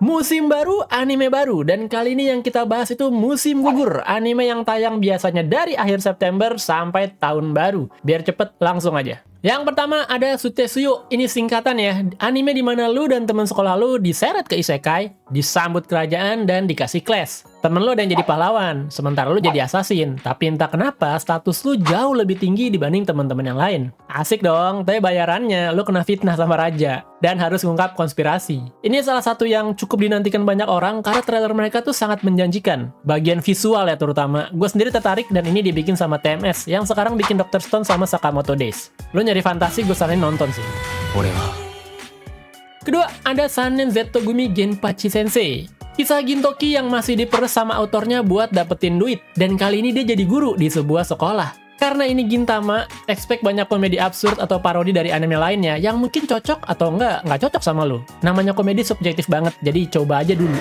Musim baru, anime baru, dan kali ini yang kita bahas itu Musim Gugur, anime yang tayang biasanya dari akhir September sampai tahun baru. Biar cepet, langsung aja. Yang pertama ada Sutetsuyo, ini singkatan ya, anime di mana lu dan teman sekolah lu diseret ke isekai, disambut kerajaan, dan dikasih class. Temen lu ada yang jadi pahlawan, sementara lu jadi assassin, tapi entah kenapa status lu jauh lebih tinggi dibanding teman-teman yang lain. Asik dong, tapi bayarannya lu kena fitnah sama raja, dan harus ngungkap konspirasi. Ini salah satu yang cukup dinantikan banyak orang karena trailer mereka tuh sangat menjanjikan. Bagian visual ya terutama, gue sendiri tertarik dan ini dibikin sama TMS, yang sekarang bikin Dr. Stone sama Sakamoto Days. Lu nyari fantasi, gue saranin nonton sih. Kedua, ada Sanen Zetogumi Genpachi Sensei. Kisah Gintoki yang masih diperes sama autornya buat dapetin duit. Dan kali ini dia jadi guru di sebuah sekolah. Karena ini Gintama, expect banyak komedi absurd atau parodi dari anime lainnya yang mungkin cocok atau nggak cocok sama lu. Namanya komedi subjektif banget, jadi coba aja dulu.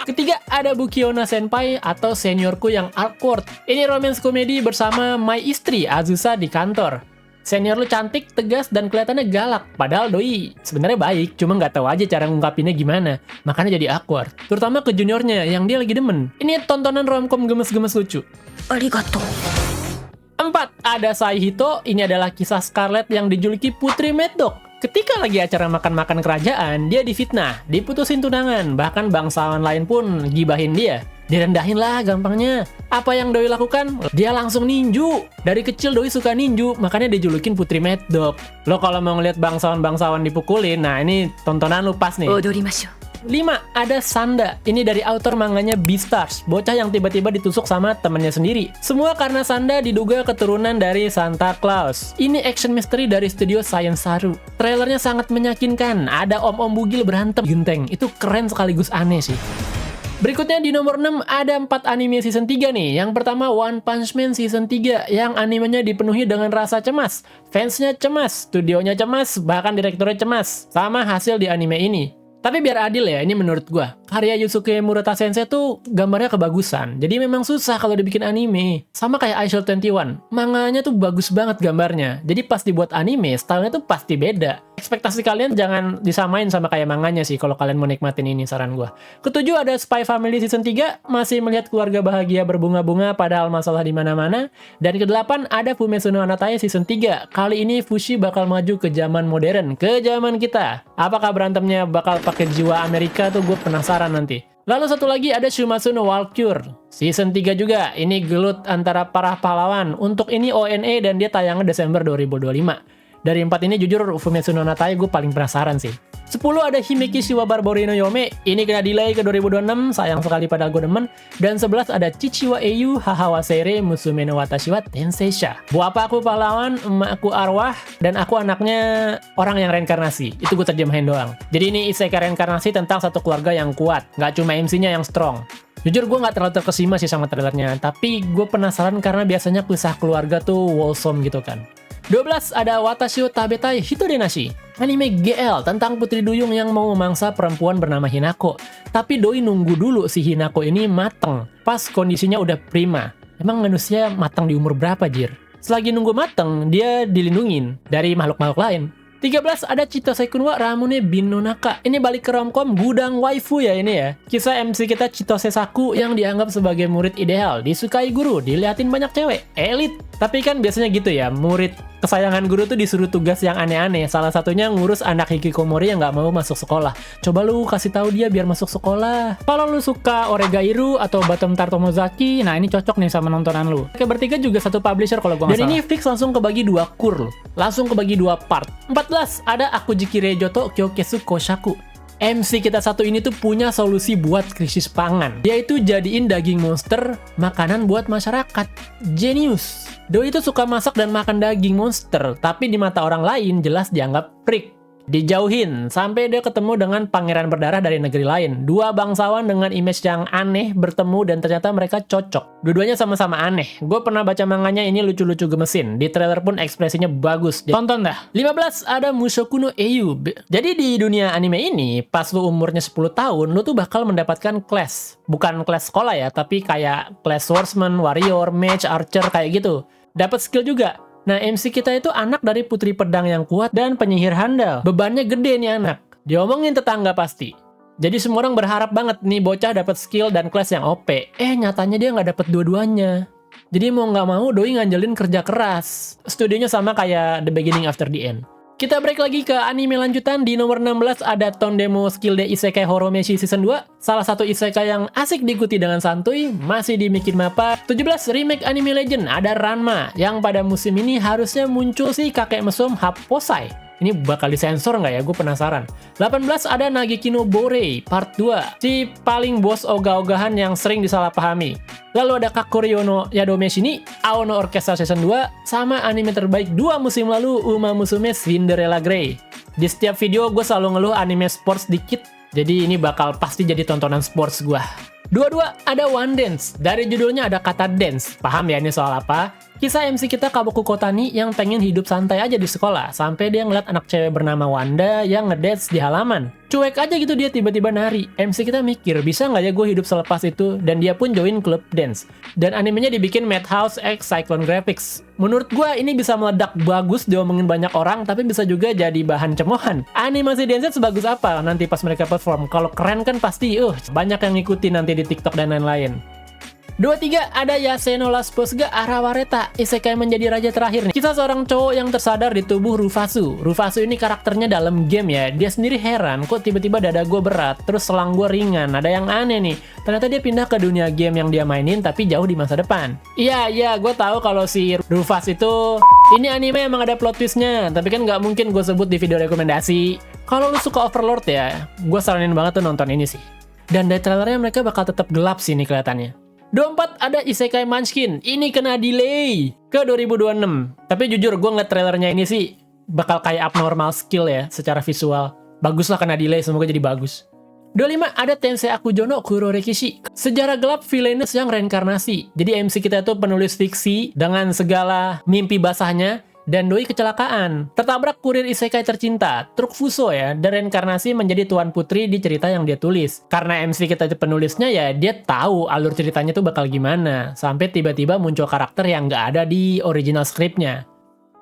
Ketiga, ada Bukiona Senpai atau seniorku yang awkward. Ini romance komedi bersama my istri Azusa di kantor. Senior lu cantik, tegas, dan kelihatannya galak. Padahal doi sebenarnya baik, cuma nggak tahu aja cara ngungkapinnya gimana. Makanya jadi awkward. Terutama ke juniornya yang dia lagi demen. Ini tontonan romcom gemes-gemes lucu. Arigato. 4. Ada Saihito. Ini adalah kisah Scarlet yang dijuluki Putri Mad Dog. Ketika lagi acara makan-makan kerajaan, dia difitnah, diputusin tunangan, bahkan bangsawan lain pun gibahin dia. Direndahin lah gampangnya. Apa yang Doi lakukan? Dia langsung ninju. Dari kecil Doi suka ninju, makanya dijulukin Putri Mad Dog. Lo kalau mau ngeliat bangsawan-bangsawan dipukulin, nah ini tontonan lu pas nih. 5. Ada Sanda. Ini dari autor manganya Beastars, bocah yang tiba-tiba ditusuk sama temennya sendiri. Semua karena Sanda diduga keturunan dari Santa Claus. Ini action mystery dari studio Science Saru. Trailernya sangat meyakinkan. Ada om-om bugil berantem genteng. Itu keren sekaligus aneh sih. Berikutnya di nomor 6 ada 4 anime season 3 nih. Yang pertama One Punch Man season 3 yang animenya dipenuhi dengan rasa cemas. Fansnya cemas, studionya cemas, bahkan direkturnya cemas sama hasil di anime ini. Tapi biar adil ya, ini menurut gua. Karya Yusuke Murata Sensei tuh gambarnya kebagusan. Jadi memang susah kalau dibikin anime. Sama kayak iShield 21. Manganya tuh bagus banget gambarnya. Jadi pas dibuat anime, stylenya tuh pasti beda. Ekspektasi kalian jangan disamain sama kayak manganya sih kalau kalian mau nikmatin ini, saran gua. Ketujuh ada Spy Family season 3, masih melihat keluarga bahagia berbunga-bunga padahal masalah di mana-mana. Dan kedelapan ada Fumetsu no Anatae season 3. Kali ini Fushi bakal maju ke zaman modern, ke zaman kita. Apakah berantemnya bakal pakai jiwa Amerika tuh gue penasaran nanti. Lalu satu lagi ada Shumatsu no Valkyrie season 3 juga. Ini gelut antara para pahlawan. Untuk ini ONE dan dia tayangnya Desember 2025. Dari 4 ini jujur Fumetsu no Anatae gue paling penasaran sih. 10 ada Himeki Shiwabarbori no Yome. Ini kena delay ke 2026, sayang sekali padahal gue demen. Dan 11 ada Chichiwa Eiyu Hahawaseire Musume no Watashi wa Tenseisha. Bu apa aku pahlawan, emak aku arwah, dan aku anaknya orang yang reinkarnasi. Itu gue terjemahin doang. Jadi ini isekai reinkarnasi tentang satu keluarga yang kuat, nggak cuma MC-nya yang strong. Jujur gue nggak terlalu terkesima sih sama trailernya, tapi gue penasaran karena biasanya kisah keluarga tuh wholesome gitu kan. 12 ada Watashi wo Tabetai Hitodenashi. Anime GL tentang putri duyung yang mau memangsa perempuan bernama Hinako. Tapi Doi nunggu dulu si Hinako ini mateng. Pas kondisinya udah prima. Emang manusia mateng di umur berapa, Jir? Selagi nunggu mateng, dia dilindungin dari makhluk-makhluk lain. 13 ada Chitose Kun wa Ramune Bin no Naka. Ini balik ke romcom gudang waifu ya ini ya. Kisah MC kita Chitose Saku yang dianggap sebagai murid ideal, disukai guru, diliatin banyak cewek, elit. Tapi kan biasanya gitu ya, murid kesayangan guru tuh disuruh tugas yang aneh-aneh. Salah satunya ngurus anak hikikomori yang nggak mau masuk sekolah. Coba lu kasih tahu dia biar masuk sekolah. Kalau lu suka Oregairu atau Bottom Tar Tomozaki, nah ini cocok nih sama nontonan lu. Oke, bertiga juga satu publisher kalau gua nggak salah. Dan ini fix langsung kebagi 2 kur, langsung kebagi 2 part. 14 ada Akujiki Rejoto Kyokesu Koshaku. MC kita satu ini tuh punya solusi buat krisis pangan, yaitu jadiin daging monster makanan buat masyarakat. Genius. Doi itu suka masak dan makan daging monster, tapi di mata orang lain jelas dianggap freak. Dijauhin, sampai dia ketemu dengan pangeran berdarah dari negeri lain. 2 bangsawan dengan image yang aneh bertemu dan ternyata mereka cocok. Dua-duanya sama-sama aneh. Gue pernah baca manganya, ini lucu-lucu gemesin. Di trailer pun ekspresinya bagus. Tonton dah. 15 ada Mushoku no Eiyu. Jadi di dunia anime ini, pas lu umurnya 10 tahun, lu tuh bakal mendapatkan class. Bukan class sekolah ya, tapi kayak class swordsman, warrior, mage, archer, kayak gitu. Dapat skill juga. Nah, MC kita itu anak dari putri pedang yang kuat dan penyihir handal. Bebannya gede nih anak. Diomongin tetangga pasti. Jadi semua orang berharap banget nih bocah dapat skill dan kelas yang OP. Nyatanya dia nggak dapat dua-duanya. Jadi mau nggak mau Doi ngandelin kerja keras. Studionya sama kayak The Beginning After the End. Kita break lagi ke anime lanjutan. Di nomor 16 ada Tondemo Skill de Isekai Horomeshi Season 2. Salah satu isekai yang asik diikuti dengan santuy. Masih di Mikin Mappa. 17 remake anime legend ada Ranma. Yang pada musim ini harusnya muncul si kakek mesum Happosai. Ini bakal disensor nggak ya? Gue penasaran. 18 ada Nageki no Borei Part 2. Si paling bos ogah-ogahan yang sering disalahpahami. Lalu ada Kakuryo no Yadome Shini, Ao no Orchestra Season 2, sama anime terbaik 2 musim lalu, Uma Musume Cinderella Grey. Di setiap video gue selalu ngeluh anime sports dikit, jadi ini bakal pasti jadi tontonan sports gue. 22 ada One Dance. Dari judulnya ada kata dance. Paham ya ini soal apa? Kisah MC kita Kabuku Kotani yang pengen hidup santai aja di sekolah, sampai dia ngeliat anak cewek bernama Wanda yang ngedance di halaman. Cuek aja gitu dia tiba-tiba nari. MC kita mikir, bisa nggak ya gue hidup selepas itu? Dan dia pun join klub dance. Dan animenya dibikin Madhouse X Cyclone Graphics. Menurut gue ini bisa meledak bagus, diomongin banyak orang, tapi bisa juga jadi bahan cemoohan. Animasi dance sebagus apa nanti pas mereka perform? Kalau keren kan pasti, banyak yang ngikutin nanti di TikTok dan lain-lain. 23 ada Yaseno Last Boss ga Arawareta, isekai menjadi raja terakhir nih. Kisah seorang cowok yang tersadar di tubuh Rufasu. Rufasu ini karakternya dalam game ya. Dia sendiri heran, kok tiba-tiba dada gue berat, terus selang gue ringan. Ada yang aneh nih. Ternyata dia pindah ke dunia game yang dia mainin tapi jauh di masa depan. Iya, gue tahu kalau si Rufas itu ini anime emang ada plot twistnya, tapi kan nggak mungkin gue sebut di video rekomendasi. Kalau lu suka Overlord ya, gue saranin banget tuh nonton ini sih. Dan dari trailernya mereka bakal tetap gelap sih nih kelihatannya. 24 ada Isekai Munchkin. Ini kena delay ke 2026. Tapi jujur gue ngeliat trailernya ini sih bakal kayak abnormal skill ya secara visual. Bagus lah kena delay, semoga jadi bagus. 25 ada Tensei Akujono Kurorekishi. Sejarah gelap villainous yang reinkarnasi. Jadi MC kita itu penulis fiksi dengan segala mimpi basahnya. Dan Doi kecelakaan, tertabrak kurir isekai tercinta, truk Fuso ya, dan reinkarnasi menjadi tuan putri di cerita yang dia tulis. Karena MC kita itu penulisnya ya, dia tahu alur ceritanya tuh bakal gimana. Sampai tiba-tiba muncul karakter yang nggak ada di original scriptnya.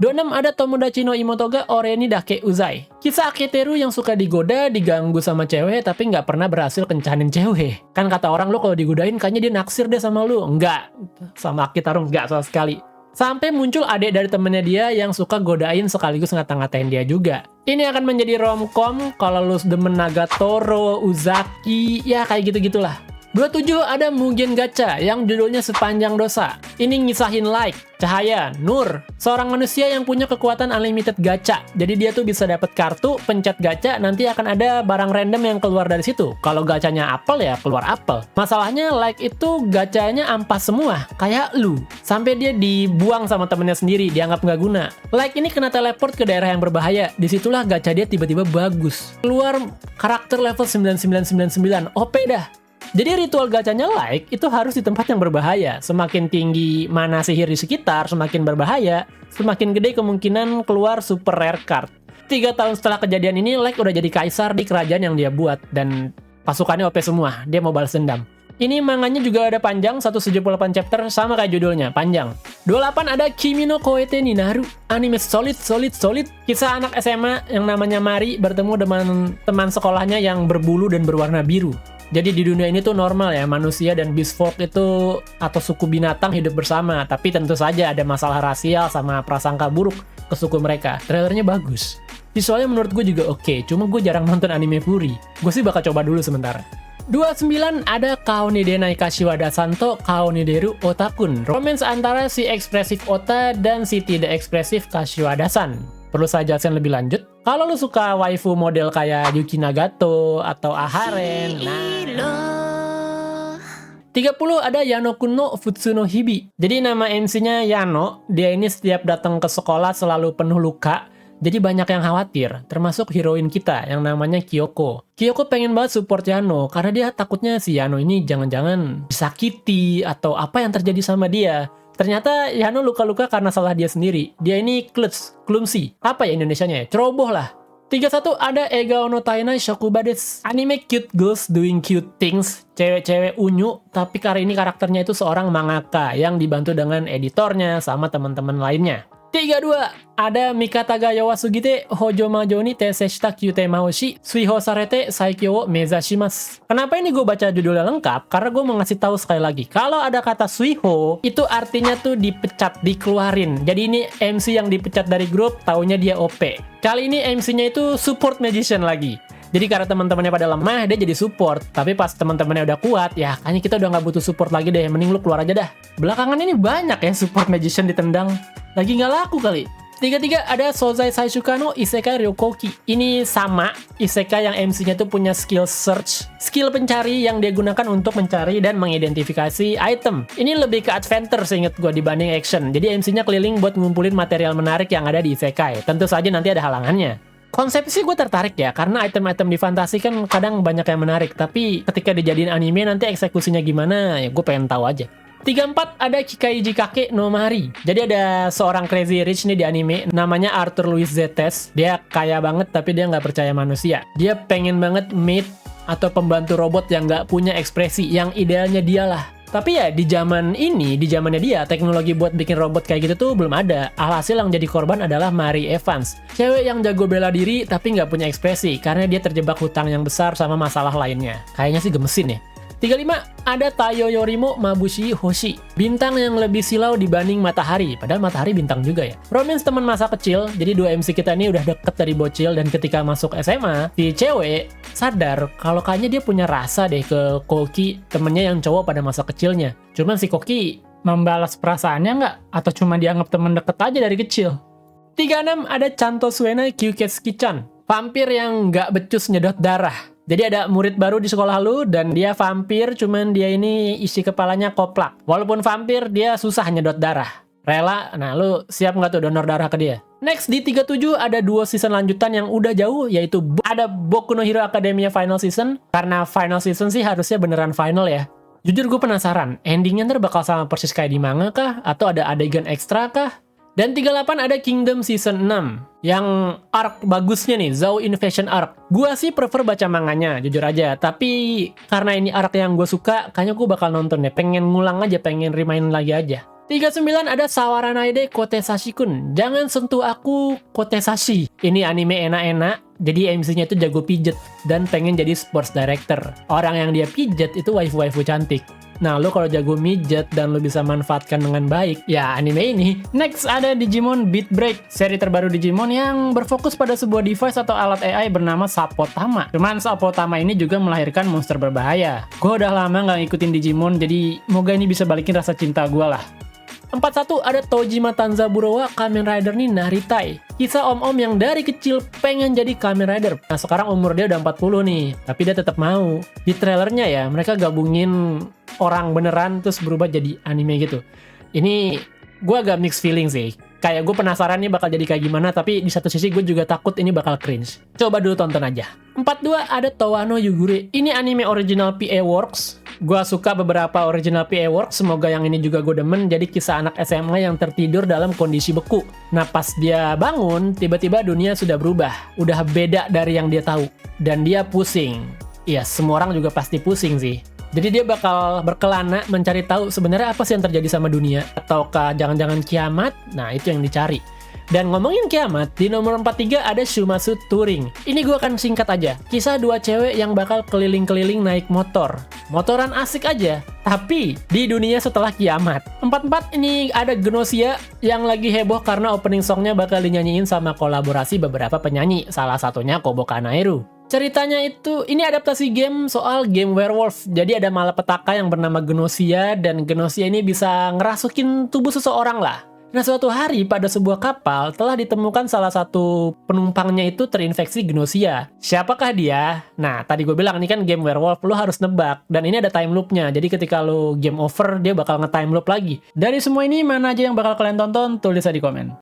26 ada Tomodachi no Imotoga Oreni Dake Uzai. Kisah Aketeru yang suka digoda, diganggu sama cewek, tapi nggak pernah berhasil kencanin cewek. Kan kata orang lu kalau digodain kayaknya dia naksir deh sama lu. Enggak, sama Akitaru nggak sama sekali. Sampai muncul adik dari temennya dia yang suka godain sekaligus ngata-ngatain dia juga. Ini akan menjadi romcom kalau lu demen Nagatoro, Uzaki, ya kayak gitu-gitulah. 27 ada Mugen Gacha yang judulnya Sepanjang Dosa. Ini ngisahin light, cahaya, nur. Seorang manusia yang punya kekuatan unlimited gacha. Jadi dia tuh bisa dapat kartu, pencet gacha, nanti akan ada barang random yang keluar dari situ. Kalau gacanya apel ya keluar apel. Masalahnya like itu gacanya ampas semua, kayak lu. Sampai dia dibuang sama temennya sendiri, dianggap nggak guna. Like ini kena teleport ke daerah yang berbahaya. Disitulah gacha dia tiba-tiba bagus. Keluar karakter level 9999, OP dah. Jadi ritual gacanya like itu harus di tempat yang berbahaya. Semakin tinggi mana sihir di sekitar, semakin berbahaya, semakin gede kemungkinan keluar super rare card. 3 tahun setelah kejadian ini, like udah jadi kaisar di kerajaan yang dia buat. Dan pasukannya OP semua, dia mau balas dendam. Ini manganya juga ada panjang, 178 chapter, sama kayak judulnya, panjang. 28 ada Kimi no Koete ni Naru. Anime solid. Kisah anak SMA yang namanya Mari bertemu dengan teman sekolahnya yang berbulu dan berwarna biru. Jadi di dunia ini tuh normal ya, manusia dan beast folk itu atau suku binatang hidup bersama. Tapi tentu saja ada masalah rasial sama prasangka buruk ke suku mereka. Trailernya bagus. Visualnya menurut gue juga oke, cuma gue jarang nonton anime furry. Gue sih bakal coba dulu sementara. 29 ada Kaoni Denai Kashiwada Santo Kaoni Deru Otakun. Romance antara si ekspresif Ota dan si tidak ekspresif Kashiwada-san. Perlu saya jelaskan lebih lanjut? Kalau lu suka waifu model kayak Yuki Nagato atau Aharen, 30 ada Yano Kuno Futsuno Hibi. Jadi nama MC-nya Yano, dia ini setiap datang ke sekolah selalu penuh luka. Jadi banyak yang khawatir, termasuk heroin kita yang namanya Kyoko. Kyoko pengen banget support Yano, karena dia takutnya si Yano ini jangan-jangan disakiti atau apa yang terjadi sama dia. Ternyata Yano luka-luka karena salah dia sendiri. Dia ini clumsy. Apa ya Indonesianya ya? Ceroboh lah. 31 ada Egao no Tainai Shokubades. Anime cute girls doing cute things. Cewek-cewek unyu, tapi kali ini karakternya itu seorang mangaka yang dibantu dengan editornya sama teman-teman lainnya. 32. Ada Mikata ga Yawasugite Hojo Majo ni Teisei shita Kyūtei Mahoshi Suiho sarete Saikyo wo mezashimasu. Kenapa ini gue baca judulnya lengkap? Karena gue mau ngasih tahu sekali lagi. Kalau ada kata Suiho, itu artinya tuh dipecat, dikeluarin. Jadi ini MC yang dipecat dari grup, taunya dia OP. Kali ini MC-nya itu support magician lagi. Jadi karena teman-temannya pada lemah, dia jadi support. Tapi pas teman-temannya udah kuat, ya kayaknya kita udah nggak butuh support lagi deh. Mending lu keluar aja dah. Belakangan ini banyak ya support magician ditendang. Lagi nggak laku kali. 33 ada Sozai Saishuka no Isekai Ryokoki. Ini sama, isekai yang MC-nya tuh punya skill search, skill pencari yang dia gunakan untuk mencari dan mengidentifikasi item. Ini lebih ke adventure seinget gue dibanding action. Jadi MC-nya keliling buat ngumpulin material menarik yang ada di isekai. Tentu saja nanti ada halangannya. Konsep sih gue tertarik ya, karena item-item di fantasi kan kadang banyak yang menarik. Tapi ketika dijadiin anime nanti eksekusinya gimana, ya gue pengen tahu aja. 34 ada Kikaiji Kake no Mari. Jadi ada seorang crazy rich nih di anime, namanya Arthur Louis Zetes. Dia kaya banget tapi dia nggak percaya manusia. Dia pengen banget maid atau pembantu robot yang nggak punya ekspresi, yang idealnya dialah. Tapi ya di zaman ini, di zamannya dia, teknologi buat bikin robot kayak gitu tuh belum ada. Alhasil yang jadi korban adalah Mari Evans. Cewek yang jago bela diri tapi nggak punya ekspresi, karena dia terjebak hutang yang besar sama masalah lainnya. Kayaknya sih gemesin ya. 35 ada Tayo Yorimo Mabushi Hoshi. Bintang yang lebih silau dibanding matahari. Padahal matahari bintang juga ya. Romance teman masa kecil. Jadi dua MC kita ini udah deket dari bocil. Dan ketika masuk SMA, si cewek sadar kalau kayaknya dia punya rasa deh ke Koki, temennya yang cowok pada masa kecilnya. Cuman si Koki membalas perasaannya nggak? Atau cuma dianggap temen deket aja dari kecil? 36 ada Chanto Suena Kyuketsuki-chan. Vampir yang nggak becus nyedot darah. Jadi ada murid baru di sekolah lu dan dia vampir, cuman dia ini isi kepalanya koplak. Walaupun vampir, dia susah nyedot darah. Rela? Nah, lu siap nggak tuh donor darah ke dia? Next, di 37 ada 2 season lanjutan yang udah jauh, yaitu ada Boku no Hero Academia Final Season. Karena Final Season sih harusnya beneran final ya. Jujur gue penasaran, endingnya ntar bakal sama persis kayak di manga kah? Atau ada adegan ekstra kah? Dan 38 ada Kingdom Season 6. Yang arc bagusnya nih, Zou Invasion Arc. Gua sih prefer baca manganya, jujur aja. Tapi karena ini arc yang gue suka, kayaknya gue bakal nonton deh. Pengen ngulang aja, pengen remind lagi aja. 39 ada Sawaranaide Kotesashi-kun. Jangan sentuh aku Kotesashi. Ini anime enak-enak. Jadi MC-nya itu jago pijet. Dan pengen jadi sports director. Orang yang dia pijet itu waifu-waifu cantik. Nah, lo kalau jago mijet dan lo bisa manfaatkan dengan baik, ya anime ini. Next ada Digimon Beat Break, seri terbaru Digimon yang berfokus pada sebuah device atau alat AI bernama Sapotama. Cuman Sapotama ini juga melahirkan monster berbahaya. Gue udah lama nggak ngikutin Digimon, jadi moga ini bisa balikin rasa cinta gue lah. 41 ada Tojima Tanzaburowa Kamen Rider ni Naritai. Kisah om-om yang dari kecil pengen jadi Kamen Rider. Nah sekarang umur dia udah 40 nih, tapi dia tetap mau. Di trailernya ya, mereka gabungin orang beneran terus berubah jadi anime gitu. Ini gue agak mixed feeling sih. Kayak gue penasaran nih bakal jadi kayak gimana, tapi di satu sisi gue juga takut ini bakal cringe. Coba dulu tonton aja. 42 ada Towano Yugure. Ini anime original PA Works. Gue suka beberapa original PA Works, semoga yang ini juga gue demen. Jadi kisah anak SMA yang tertidur dalam kondisi beku. Nah pas dia bangun, tiba-tiba dunia sudah berubah. Udah beda dari yang dia tahu. Dan dia pusing. Iya, semua orang juga pasti pusing sih. Jadi dia bakal berkelana mencari tahu sebenarnya apa sih yang terjadi sama dunia. Ataukah jangan-jangan kiamat? Nah itu yang dicari. Dan ngomongin kiamat, di nomor 43 ada Shumatsu Touring. Ini gue akan singkat aja. Kisah dua cewek yang bakal keliling-keliling naik motor. Motoran asik aja, tapi di dunia setelah kiamat. 44 ini ada Gnosia yang lagi heboh karena opening songnya bakal dinyanyiin sama kolaborasi beberapa penyanyi. Salah satunya Kobo Kanairu. Ceritanya itu, ini adaptasi game soal game werewolf. Jadi ada malapetaka yang bernama Gnosia, dan Gnosia ini bisa ngerasukin tubuh seseorang lah. Nah suatu hari pada sebuah kapal telah ditemukan salah satu penumpangnya itu terinfeksi Gnosia. Siapakah dia? Nah tadi gue bilang ini kan game werewolf, lo harus nebak. Dan ini ada time loopnya, jadi ketika lo game over dia bakal nge-time loop lagi. Dari semua ini mana aja yang bakal kalian tonton? Tulis aja di komen.